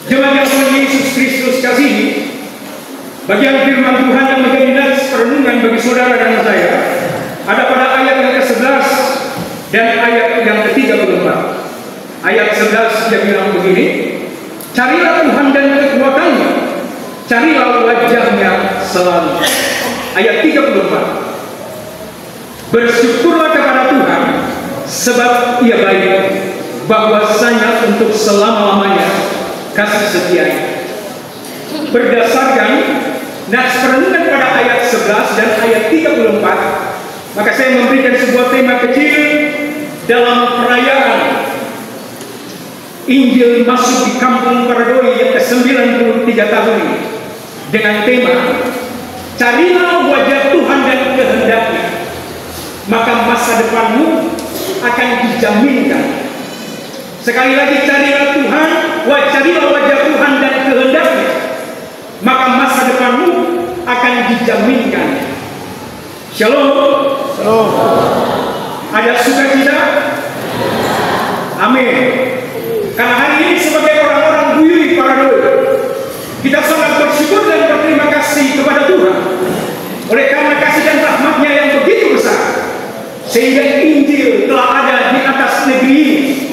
Jemaat yang Tuhan Yesus Kristus kasihi, bagian firman Tuhan yang menjadi nats perenungan bagi saudara dan saya ada pada ayat yang ke-11 dan ayat yang ke-34. Ayat 11 yang bilang begini, carilah Tuhan dan kekuatannya, carilah wajahnya selalu. Ayat 34, bersyukurlah kepada Tuhan sebab Ia baik, bahwasanya untuk selama-lamanya kasih setianya. Berdasarkan nats perenungan pada ayat 11 dan ayat 34, maka saya memberikan sebuah tema kecil dalam perayaan Injil masuk di kampung Paradoi yang ke-93 tahun ini, dengan tema carilah wajah Tuhan dan kehendaknya, maka masa depanmu akan dijaminkan. Sekali lagi, carilah Tuhan, carilah wajah Tuhan dan kehendaknya, maka masa depanmu akan dijaminkan. Shalom. Shalom. Ada sukacita? Amin. Karena hari ini sebagai orang-orang Buyui Paradoi, kita sangat bersyukur dan berterima kasih kepada Tuhan oleh karena kasih dan rahmat-Nya yang begitu besar, sehingga Injil telah ada di atas negeri ini,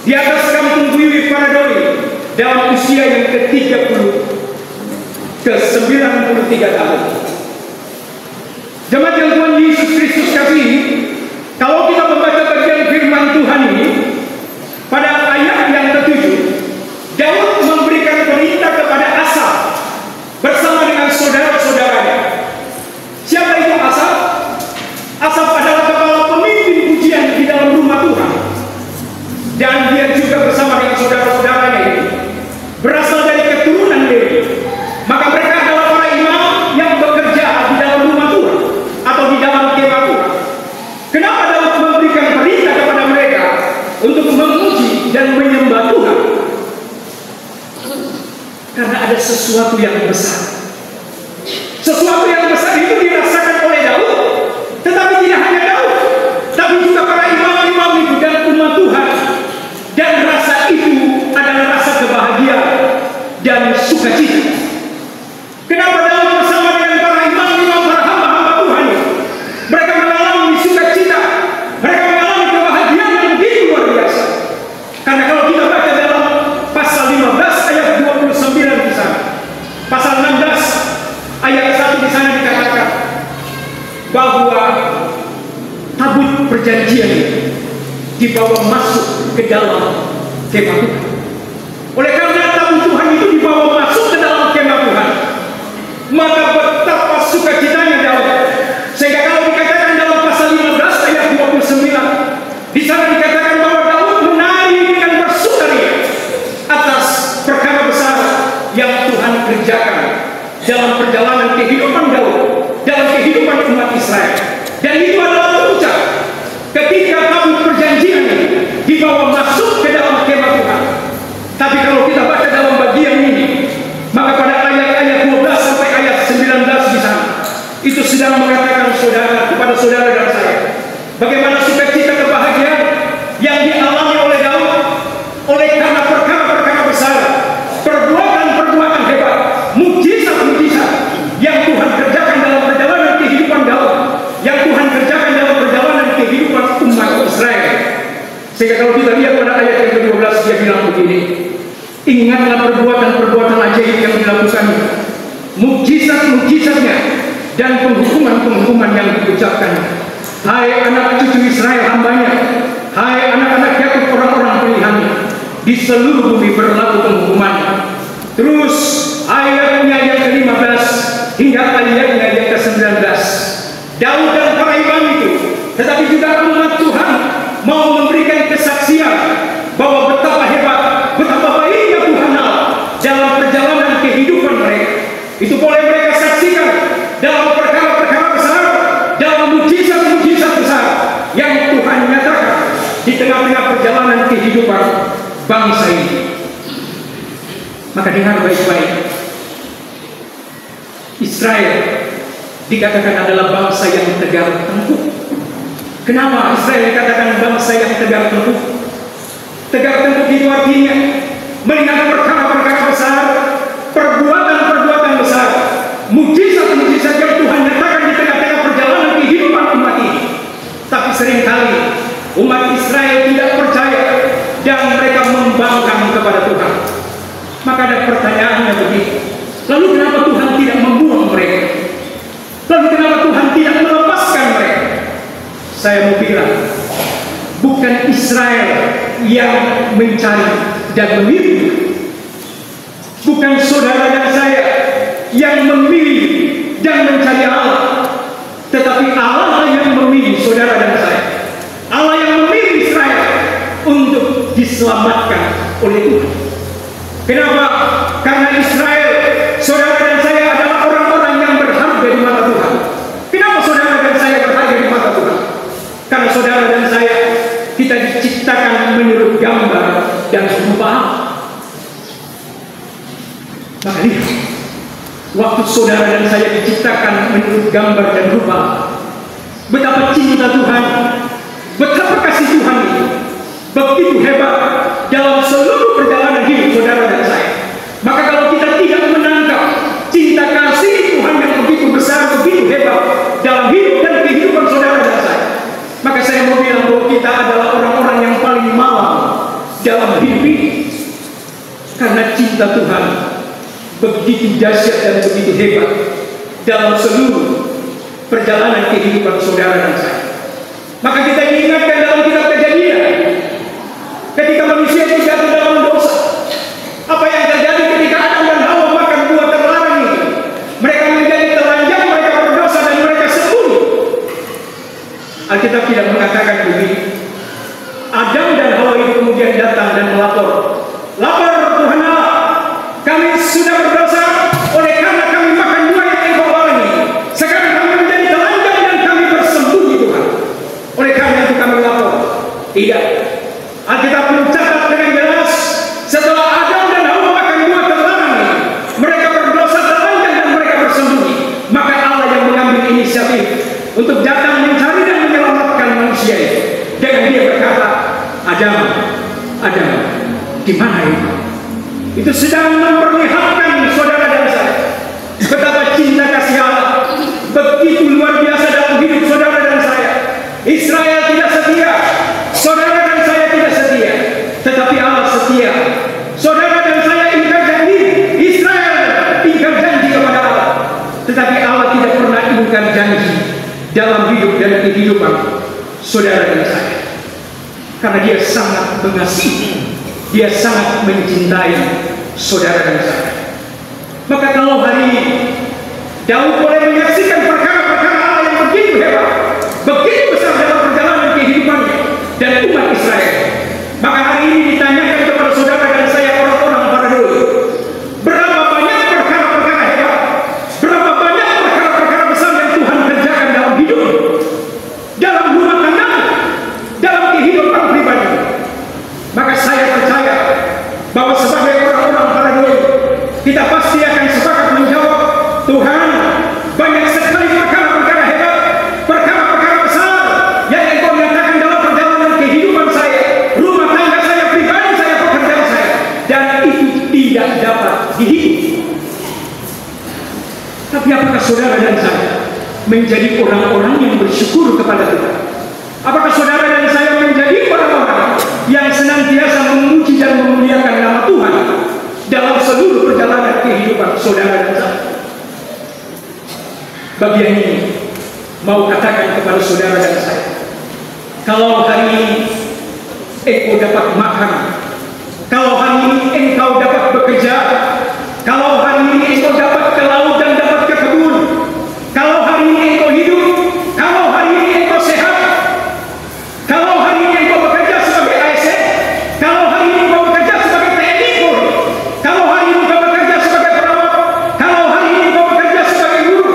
di atas kampung Buyui Paradoi dalam usia yang ke-93 tahun. Jemaat yang Tuhan Yesus Kristus kasihi, kalau kita membaca bagian firman Tuhan ini pada ayat yang ke-7, Daud memberikan perintah kepada Asaf bersama dengan saudara-saudaranya. Siapa itu Asaf? Asaf adalah kepala pemimpin pujian di dalam rumah Tuhan, dan dia juga bersama dengan saudara-saudaranya ini berasal dari keturunan Lewi. Maka mereka adalah para imam yang bekerja di dalam rumah Tuhan atau di dalam kemah Tuhan. Kenapa Daud memberikan perintah kepada mereka untuk memuji dan menyembah Tuhan? Karena ada sesuatu yang besar. Sesuatu yang besar itu dirasakan oleh Daud, tetapi tidak hanya Daud, tapi juga para imam-imam itu dan umat Tuhan. Dan rasa itu adalah rasa kebahagiaan dan sukacita. Kenapa Daud bersama dengan para imam-imam, para hamba-hamba Tuhan? Mereka mengalami sukacita, mereka mengalami kebahagiaan yang begitu luar biasa. Karena kalau kita baca dalam pasal 15 ayat 29 di sana, pasal 16 ayat 1 di sana dikatakan bahwa tabut perjanjian dibawa masuk ke dalam kemah Tuhan. Oleh karena tabut Tuhan itu dibawa masuk ke dalam kemah Tuhan, maka betapa sukacitanya Daud. Sehingga kalau dikatakan dalam pasal 15 ayat 29, di sana dikatakan bahwa Daud menari dengan bersukaria atas perkara besar yang Tuhan kerjakan dalam perjalanan kehidupan Daud, dalam kehidupan umat Israel. Dan itu adalah puncak ketika tabut perjanjian dibawa masuk ke dalam kemah Tuhan. Tapi kalau kita baca dalam bagian ini, maka pada ayat-ayat 12 sampai ayat 19 di sana, itu sedang mengatakan kepada saudara dan saya, bagaimana sukacita kebahagiaan yang dialami oleh Daud oleh karena perkara-perkara besar, perbuatan-perbuatan hebat, mujizat-mujizat yang Tuhan kerjakan dalam perjalanan kehidupan Daud, yang Tuhan kerjakan dalam perjalanan kehidupan umat Israel. Sehingga kalau kita lihat pada ayat yang ke-12, dia bilang begini, ingatlah perbuatan-perbuatan ajaib yang dilakukannya, mujizat-mujizatnya, dan penghukuman-penghukuman yang diucapkan. Hai anak cucu Israel hambanya, hai anak-anak Yakub orang-orang pilihannya, di seluruh bumi berlaku penghukuman. Terus ayatnya yang ke-15 hingga ayatnya yang ke-19, Daud dan para imam itu, tetapi juga umat Tuhan mau memberikan kesaksian bahwa betapa hebat, betapa baiknya Tuhan Allah dalam perjalanan kehidupan mereka. Itu boleh mereka saksikan dalam perkara-perkara besar, dalam mujizat-mujizat besar yang Tuhan nyatakan di tengah-tengah perjalanan kehidupan bangsa ini. Maka dengar baik-baik, Israel dikatakan adalah bangsa yang tegar tengkuk. Kenapa Israel dikatakan bangsa yang tegar tengkuk? Tegar tengkuk itu artinya melihat perkara-perkara besar Tuhan. Maka ada pertanyaannya begini, lalu kenapa Tuhan tidak membuang mereka? Lalu kenapa Tuhan tidak melepaskan mereka? Saya mau bilang, bukan Israel yang mencari dan memilih, bukan saudara dan saya yang memilih dan mencari Allah, tetapi Allah yang memilih saudara dan saya. Allah yang memilih Israel untuk diselamatkan oleh Tuhan. Kenapa? Karena Israel, saudara dan saya adalah orang-orang yang berharga di mata Tuhan. Kenapa saudara dan saya berharga di mata Tuhan? Karena saudara dan saya, kita diciptakan menurut gambar dan serupa Allah. Maka lihat, waktu saudara dan saya diciptakan menurut gambar dan rupa, betapa cinta Tuhan, betapa kasih Tuhan itu begitu hebat dalam seluruh perjalanan hidup saudara dan saya. Maka kalau kita tidak menangkap cinta kasih Tuhan yang begitu besar, begitu hebat dalam hidup dan kehidupan saudara dan saya, maka saya mau bilang bahwa kita adalah orang-orang yang paling malang dalam hidup ini. Karena cinta Tuhan begitu dahsyat dan begitu hebat dalam seluruh perjalanan kehidupan saudara dan saya. Maka kita diingatkan dalam kitab Kejadian, ketika manusia itu jatuh dalam dosa, apa yang terjadi ketika Adam dan Hawa makan buah terlarang itu? Mereka menjadi telanjang, mereka berdosa dan mereka sembunyi. Alkitab tidak mengatakan begini. Adam dan Hawa itu kemudian datang dan melapor. Lapor Tuhan Allah, kami sudah berdosa oleh karena kami makan buah yang engkau larang. Sekarang kami menjadi telanjang dan kami bersembunyi Tuhan. Oleh karena itu kami lapor. Tidak. Alkitab mencatat dengan jelas, setelah Adam dan Hawa makan buah terlarang, mereka berdosa telanjang dan mereka bersembunyi. Maka Allah yang mengambil inisiatif untuk datang mencari dan menyelamatkan manusia itu. Dengan dia berkata, Adam, di mana itu? Itu sedang memperlihatkan saudara dan saya betapa cinta kasih Allah begitu luar biasa dalam hidup saudara dan saya. Israel tidak setia, saudara dan saya tidak setia, tetapi Allah setia. Saudara dan saya ingkar janji, Israel ingkar janji kepada Allah, tetapi Allah tidak pernah ingkar janji dalam hidup dan kehidupan saudara dan saya. Karena dia sangat mengasihi, dia sangat mencintai saudara dan saya. Maka kalau hari ini Daud boleh menyaksikan perkara-perkara Allah yang begitu hebat, begitu besar dalam perjalanan kehidupannya dan umat Israel, maka hari ini ditanyakan kepada saudara dan saya, orang-orang pada dulu, berapa banyak perkara-perkara hebat, berapa banyak perkara-perkara besar yang Tuhan kerjakan dalam hidup, dalam rumah tangga, dalam kehidupan pribadi. Maka saya percaya bahwa sebagai orang-orang pada dulu, kita pasti akan sepakat menjawab, Tuhan, banyak sekali perkara-perkara hebat, perkara-perkara besar yang Engkau nyatakan dalam perjalanan kehidupan saya, rumah tangga saya, pribadi saya, pekerjaan saya, dan itu tidak dapat dihitung. Tapi apakah saudara dan saya menjadi orang-orang yang bersyukur kepada Tuhan? Apakah saudara dan saya menjadi orang-orang yang senantiasa memuji dan memuliakan nama Tuhan dalam seluruh perjalanan kehidupan saudara dan saya? Bagian ini mau katakan kepada saudara dan saya, kalau hari ini engkau dapat makan, kalau hari ini engkau dapat bekerja, kalau hari ini engkau dapat ke laut dan dapat ke kebun, kalau hari ini engkau hidup, kalau hari ini engkau sehat, kalau hari ini engkau bekerja sebagai ASN, kalau hari ini engkau bekerja sebagai TNI Polri, kalau hari ini engkau bekerja sebagai perawat, kalau hari ini engkau bekerja sebagai guru,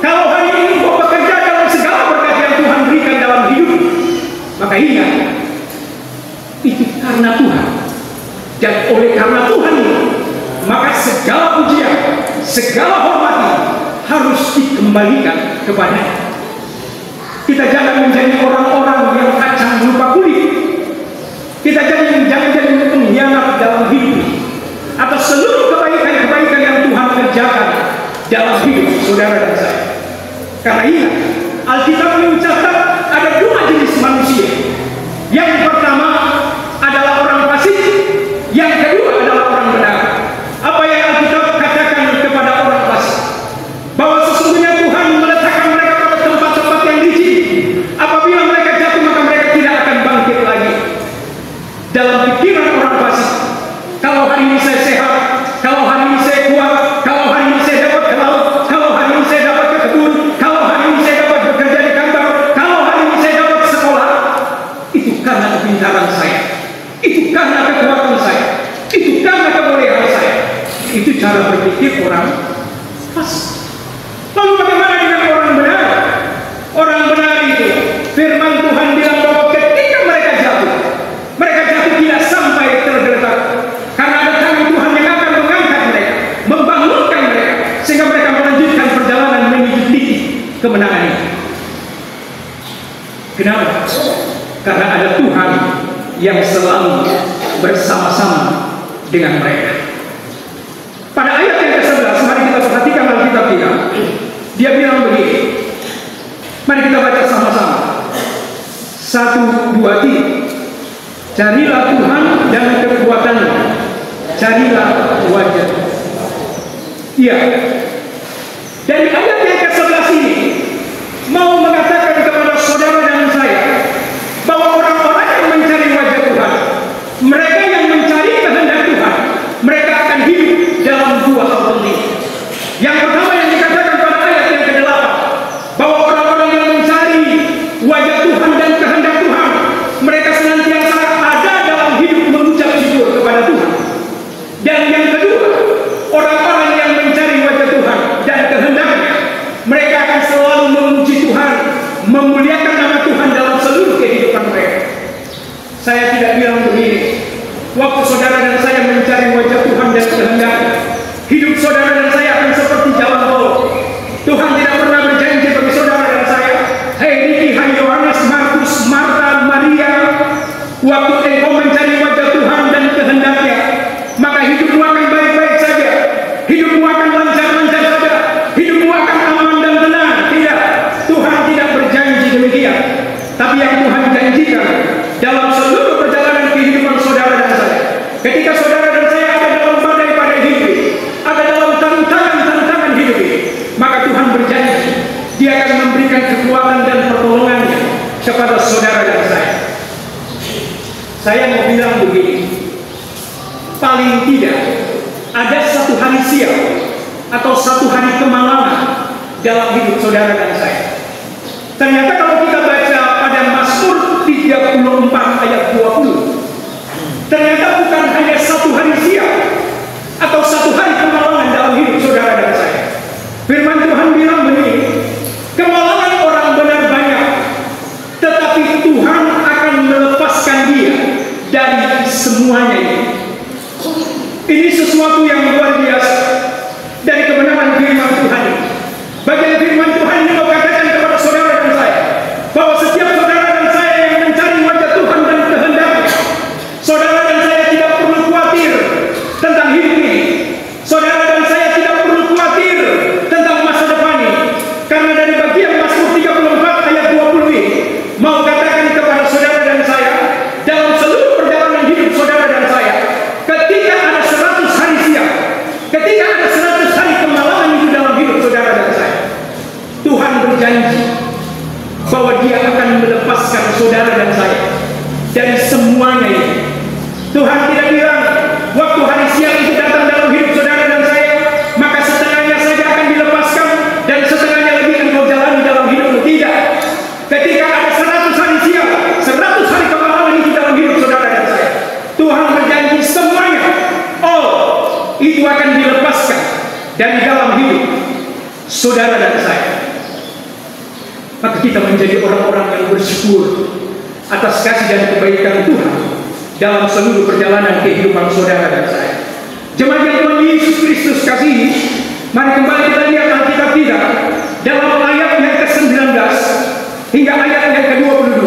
kalau hari ini engkau bekerja dalam segala berkat yang Tuhan berikan dalam hidup, maka ingat, itu karena Tuhan. Dan oleh karena Tuhan ini, maka segala pujian, segala hormat harus dikembalikan kepadanya. Kita jangan menjadi orang-orang yang kacang lupa kulit. Kita jangan jadi pengkhianat dalam hidup atas seluruh kebaikan-kebaikan yang Tuhan kerjakan dalam hidup saudara dan saya. Karena ingat, Alkitab mencatat ada dua jenis manusia. Yang pertama adalah orang fasik, yang kedua adalah kalau hari ini saya sehat, kalau hari ini saya kuat, kalau hari ini saya dapat ke laut, kalau hari ini saya dapat ke kebun, kalau hari ini saya dapat bekerja di kantor, kalau hari ini saya dapat sekolah, itu karena kepintaran saya, itu karena kekuatan saya, itu karena kebolehan saya. Itu cara berpikir orang fasik. Lalu bagaimana dengan orang benar? Orang benar itu, firman Tuhan bilang bahwa ketika mereka jatuh tidak sampai tergeletak, karena ada tangan Tuhan yang akan mengangkat mereka, membangunkan mereka, sehingga mereka melanjutkan perjalanan menuju titik kemenangan ini. Kenapa? Karena ada Tuhan yang selalu bersama-sama dengan mereka. Pada ayat yang ke-11, mari kita perhatikan Alkitab kita. Dia bilang begini. Mari kita baca sama-sama. 1, 2, 3. Carilah Tuhan dan kekuatannya. Carilah wajah. Iya. Dari ayat yang ke-11 ini mau mengatakan kepada saudara dan saya bahwa orang-orang yang mencari wajah Tuhan, mereka yang mencari kehendak Tuhan, mereka akan hidup dalam dua hal penting. Yang pertama yang dikatakan pada ayat yang ke-8, bahwa orang-orang yang mencari wajah Tuhan dan kehendak Tuhan, mereka senantiasa ada dalam hidup mengucap syukur kepada Tuhan. Dan yang kedua, orang-orang yang mencari wajah Tuhan dan kehendaknya, mereka akan selalu memuji Tuhan, memuliakan nama Tuhan dalam seluruh kehidupan mereka. Saya tidak bilang begini, waktu saudara dan saya mencari wajah Tuhan dan kehendaknya, hidup saudara dan saya akan seperti jalan tol. Tuhan tidak pernah berjanji bagi saudara dan saya, hei Riki, hai Yohanes, Markus, Marta, Maria, waktu engkau mencari wajah Tuhan dan kehendaknya, maka hidupmu akan baik-baik saja, hidupmu akan lancar-lancar saja, hidupmu akan aman dan tenang. Tidak, Tuhan tidak berjanji demikian. Tapi yang Tuhan janjikan dalam seluruh perjalanan kehidupan saudara dan saya, ketika saudara dan saya ada dalam badai-badai hidup, ada dalam tantangan-tantangan hidup, maka Tuhan berjanji Dia akan memberikan kekuatan dan pertolongannya kepada saudara dan saya. Saya mau bilang begini, paling tidak ada satu hari sial atau satu hari kemalangan dalam hidup saudara dan saya. Ternyata kalau kita baca pada Mazmur 34 ayat 20, ternyata bukan hanya satu hari sial atau satu hari kemalangan dalam hidup saudara dan saya. Firman Tuhan bilang begini, kemalangan orang benar banyak, tetapi Tuhan akan melepaskan dia dari semuanya ini. Ini sesuatu yang luar biasa dari kebenaran firman Tuhan ini. Bagian firman Tuhan ini mau katakan kepada saudara dan saya bahwa setiap saudara dan saya yang mencari wajah Tuhan dan kehendaknya, saudara dan saya tidak perlu khawatir tentang hidup ini. Saudara dan saya tidak perlu khawatir tentang masa depan ini, karena dari bagian Mazmur 34 ayat 20 ini mau katakan kepada saudara dan saya, dalam seluruh perjalanan hidup saudara dan saya, ketika ada 100 hari sial, ketika ada 100 hari kemalangan itu dalam hidup saudara dan saya, Tuhan berjanji bahwa Dia akan melepaskan saudara dan saya dari semuanya ini. Tuhan tidak bilang waktu hari sial itu datang dalam hidup saudara dan saya, maka setengahnya saja akan dilepaskan dan setengahnya lagi engkau jalani dalam hidupmu. Tidak. Ketika ada 100 hari sial, 100 hari kemalangan itu dalam hidup saudara dan saya, Tuhan berjanji semuanya, itu akan dilepaskan dari dalam hidup saudara dan saya. Maka kita menjadi orang-orang yang bersyukur atas kasih dan kebaikan Tuhan dalam seluruh perjalanan kehidupan saudara dan saya. Jemaat yang Tuhan Yesus Kristus kasihi, mari kembali kita lihat Alkitab kita dalam ayat yang ke-19 hingga ayat yang ke-22.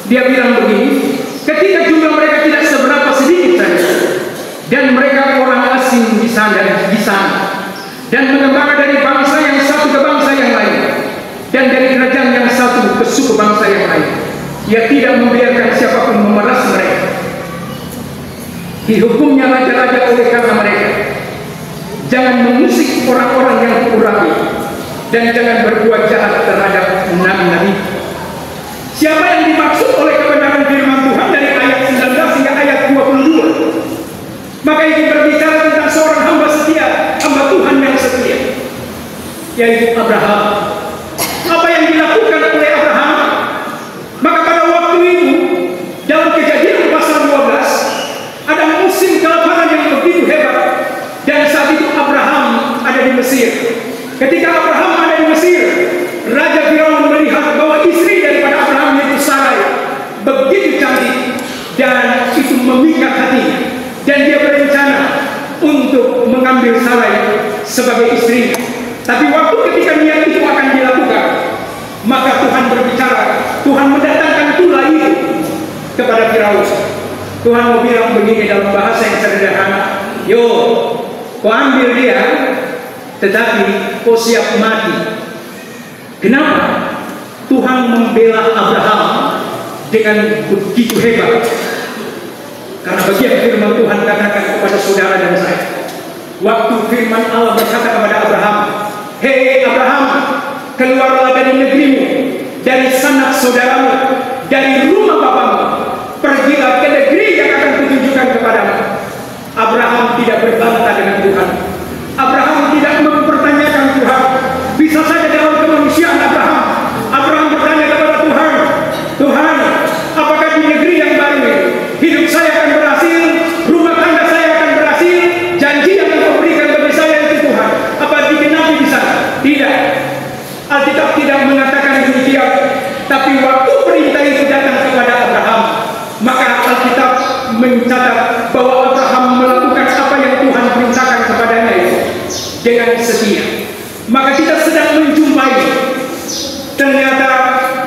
Dia bilang begini, ketika jumlah mereka tidak seberapa sedikit saja, dan mereka orang asing di sana dan mengembara dari bangsa yang satu ke bangsa yang lain, dan dari kerajaan yang satu ke suku bangsa yang lain, Ia tidak membiarkan siapapun memeras mereka. Dihukumnya raja-raja oleh karena mereka. Jangan mengusik orang-orang yang kurapi, dan jangan berbuat jahat terhadap nabi-nabi. Siapa yang dimaksud oleh kebenaran firman Tuhan dari ayat 19 hingga ayat 22? Maka itu berbicara tentang seorang hamba setia, hamba Tuhan yang setia, yaitu Abraham. Apa yang dilakukan oleh Abraham? Maka pada waktu itu, dalam Kejadian pasal 12, ada musim kelaparan yang begitu hebat, dan saat itu Abraham ada di Mesir. Ketika Abraham ada di Mesir, Raja Firaun melihat bahwa istri daripada Abraham yaitu Sarai begitu cantik, dan itu memikat hatinya, dan dia berencana untuk mengambil Sarai sebagai istrinya. Tapi waktu ketika niat itu akan dilakukan, maka Tuhan berbicara, Tuhan mendatangkan tulah itu kepada Firaun. Tuhan mau bilang begini dalam bahasa yang sederhana, yo, kau ambil dia, tetapi kau siap mati. Kenapa? Tuhan membela Abraham dengan begitu hebat. Karena bagian firman Tuhan katakan kepada saudara dan saya, waktu firman Allah berkata kepada Abraham, hei Abraham, keluarlah dari negerimu, dari sanak saudaramu, dari rumah bapamu, pergilah ke negeri yang akan kutunjukkan kepadamu. Abraham tidak berbantah dengan Tuhan. Abraham tidak mempertanyakan Tuhan. Bisa saja dalam kemanusiaan Abraham bertanya kepada Tuhan, Tuhan, apakah di negeri yang baru ini hidup saya akan berhasil, rumah tangga saya akan berhasil, janji yang Engkau berikan bagi saya itu Tuhan, apa digenapi di sana? Tidak. Alkitab tidak mengatakan demikian. Tapi waktu perintah itu datang kepada Abraham, maka Alkitab mencatat bahwa Abraham melakukan apa yang Tuhan perintahkan kepadanya itu dengan setia. Maka kita sedang menjumpai ternyata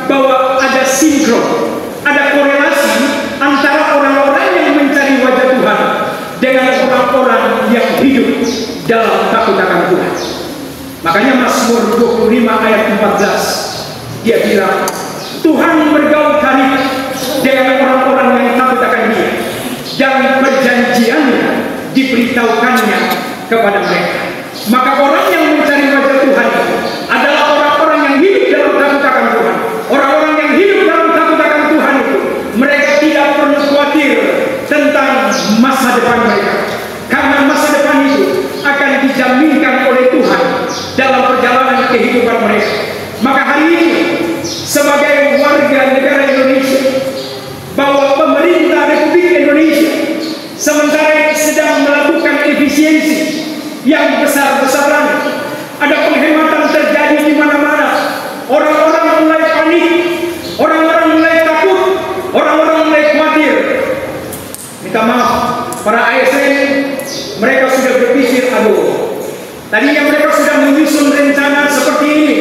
bahwa ada sinkron, ada korelasi antara orang-orang yang mencari wajah Tuhan dengan orang-orang yang hidup dalam takut akan Tuhan. Makanya Mazmur 25 ayat 14 dia bilang, Tuhan bergaul karib dengan orang-orang yang takut akan Dia, dan perjanjiannya diberitahukannya kepada mereka. Maka orang yang mencari wajah Tuhan adalah orang-orang yang hidup dalam takut akan Tuhan. Orang-orang yang hidup dalam takut akan Tuhan itu, mereka tidak perlu khawatir tentang masa depan mereka, karena masa depan itu akan dijaminkan oleh Tuhan dalam perjalanan kehidupan mereka. Maka hari ini sebagai warga negara Indonesia, bahwa pemerintah Republik Indonesia sementara sedang melakukan efisiensi yang besar-besaran, ada penghematan terjadi di mana-mana. Orang-orang mulai panik, orang-orang mulai takut, orang-orang mulai khawatir. Minta maaf, para ASN mereka sudah berpikir, aduh, tadinya mereka sudah menyusun rencana seperti ini,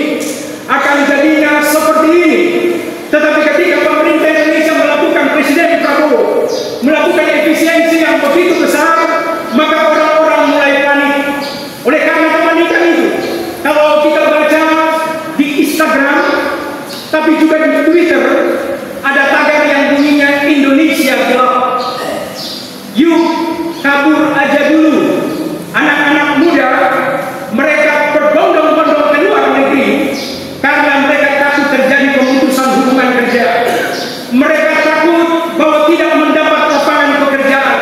akan jadinya seperti ini. Tetapi ketika pemerintah Indonesia melakukan, Presiden Prabowo melakukan efisiensi yang begitu besar, maka orang-orang mulai panik. Oleh karena kepanikan itu, kalau kita baca di Instagram, tapi juga di Twitter, ada tagar yang bunyinya Indonesia gelap. Yuk kabur aja dulu. Anak-anak muda mereka berbondong-bondong ke luar negeri karena mereka takut terjadi pemutusan hubungan kerja. Mereka takut bahwa tidak mendapat lapangan pekerjaan.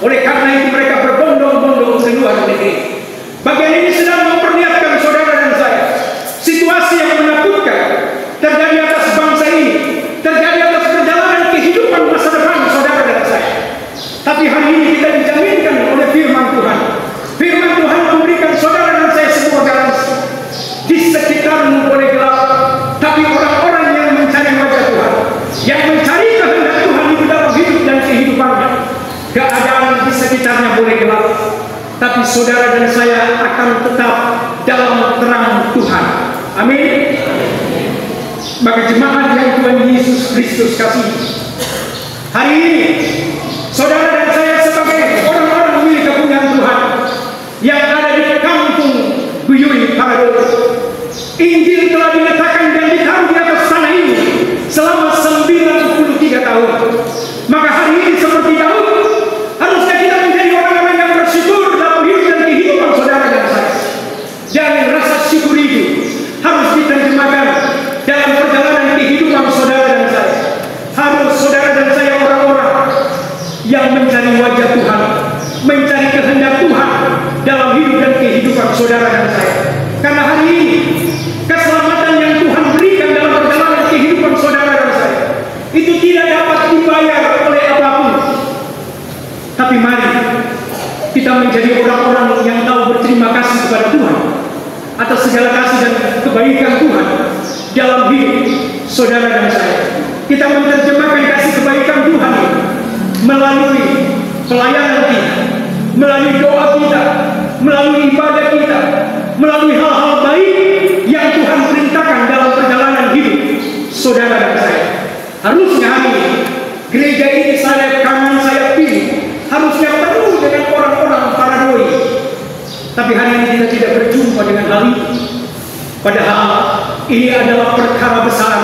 Oleh karena itu mereka berbondong-bondong ke luar negeri. Bagian ini sedang memperlihatkan saudara dan saya, situasi yang menakutkan terjadi atas bangsa ini, terjadi atas perjalanan kehidupan masa depan saudara dan saya. Tapi hari ini kita dijaminkan oleh firman Tuhan. Firman Tuhan memberikan saudara dan saya sebuah garansi. Di sekitarmu boleh gelap, tapi orang-orang yang mencari wajah Tuhan, yang mencari kehendak Tuhan itu dalam hidup dan kehidupannya, keadaan di sekitarnya boleh gelap, tapi saudara dan saya akan tetap dalam terang Tuhan. Amin. Maka jemaat yang Tuhan Yesus Kristus kasih, hari ini saudara dan saya sebagai orang-orang milik kepunyaan Tuhan yang ada di kampung Buyui Parado, Injil telah diletakkan dan ditaruh di atas tanah ini selama 93 tahun. Maka hari ini seperti Daud, harusnya kita menjadi orang-orang yang bersyukur dalam hidup dan kehidupan saudara dan saya. Dan rasa syukur itu harus diterjemahkan dalam perjalanan kehidupan saudara dan saya. Harus saudara dan saya orang-orang yang mencari kehendak Tuhan dalam hidup dan kehidupan saudara dan saya. Karena hari ini keselamatan yang Tuhan berikan dalam perjalanan kehidupan saudara dan saya itu tidak dapat dibayar oleh apapun. Tapi mari kita menjadi orang-orang yang tahu berterima kasih kepada Tuhan atas segala kasih dan kebaikan Tuhan dalam hidup saudara dan saya. Kita menerjemahkan kasih kebaikan Tuhan melalui pelayanan kita, melalui doa kita, melalui ibadah kita, melalui hal-hal baik yang Tuhan perintahkan dalam perjalanan hidup saudara dan saya. Harusnya hari ini gereja ini saya pilih harusnya penuh dengan orang-orang paradoi. Tapi hari ini kita tidak berjumpa dengan hal itu. Padahal ini adalah perkara besar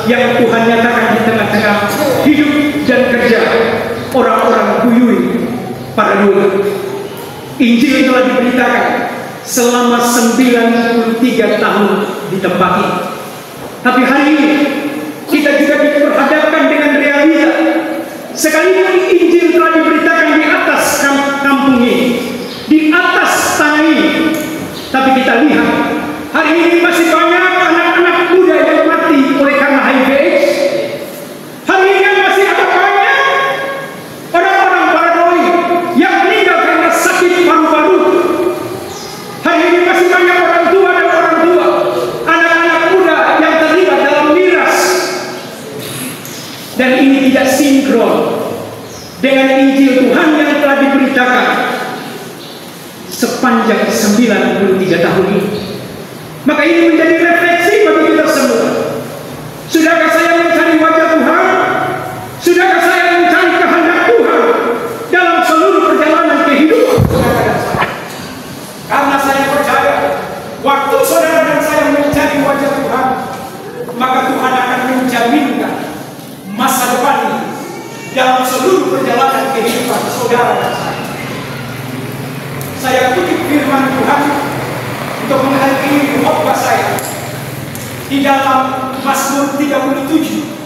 yang Tuhan nyatakan di tengah-tengah hidup dan kerja orang-orang Buyui paradoi. Injil telah diberitakan selama 93 tahun di tempat ini. Tapi hari ini kita juga diperhadapkan dengan realita. Sekalipun Injil telah diberitakan di atas kampung ini, di atas tanah ini, tapi kita lihat hari ini masih banyak anak-anak muda yang mati oleh karena HIV/AIDS. Hari ini masih ada banyak orang-orang paradoi yang meninggal karena sakit paru-paru. Hari ini masih banyak orang tua dan orang tua, anak-anak muda yang terlibat dalam miras. Dan ini tidak sinkron dengan Injil Tuhan yang telah diberitakan sepanjang 93 tahun ini. Maka ini menjadi refleksi bagi kita semua. Sudahkah saya mencari wajah Tuhan? Sudahkah saya mencari kehendak Tuhan dalam seluruh perjalanan kehidupan saudara dan saya? Karena saya percaya waktu saudara dan saya mencari wajah Tuhan, maka Tuhan akan menjaminkan masa depan ini dalam seluruh perjalanan kehidupan saudara dan saya. Saya kutip firman Tuhan untuk mengakhiri khotbah saya di dalam Mazmur 37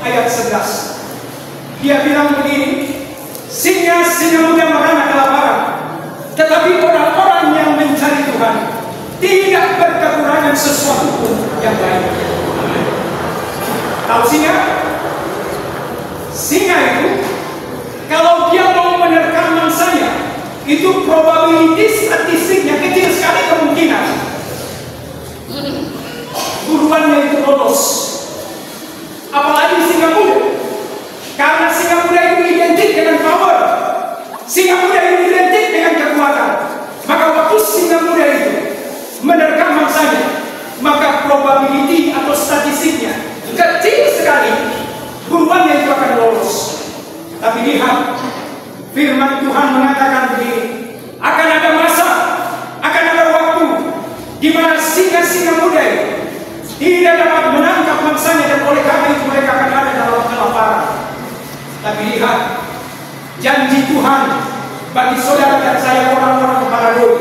ayat 11. Dia bilang begini, singa-singa muda merana kelaparan, tetapi orang-orang yang mencari Tuhan tidak berkekurangan sesuatu pun yang lain. Tahu singa? Singa itu kalau dia mau menerkam mangsanya, itu probabilitas statistiknya kecil sekali kemungkinan buruannya itu lolos. Apalagi singa muda, karena singa muda itu identik dengan power, singa muda itu identik dengan kekuatan. Maka waktu singa muda itu menerkam mangsanya, maka probabilitas atau statistiknya kecil sekali buruannya itu akan lolos. Tapi lihat, firman Tuhan mengatakan begini, akan ada masa, akan ada waktu di mana singa-singa muda itu tidak dapat menangkap mangsanya, dan oleh karena itu mereka akan ada dalam kelaparan. Tapi lihat, janji Tuhan bagi saudara dan saya orang-orang paradoi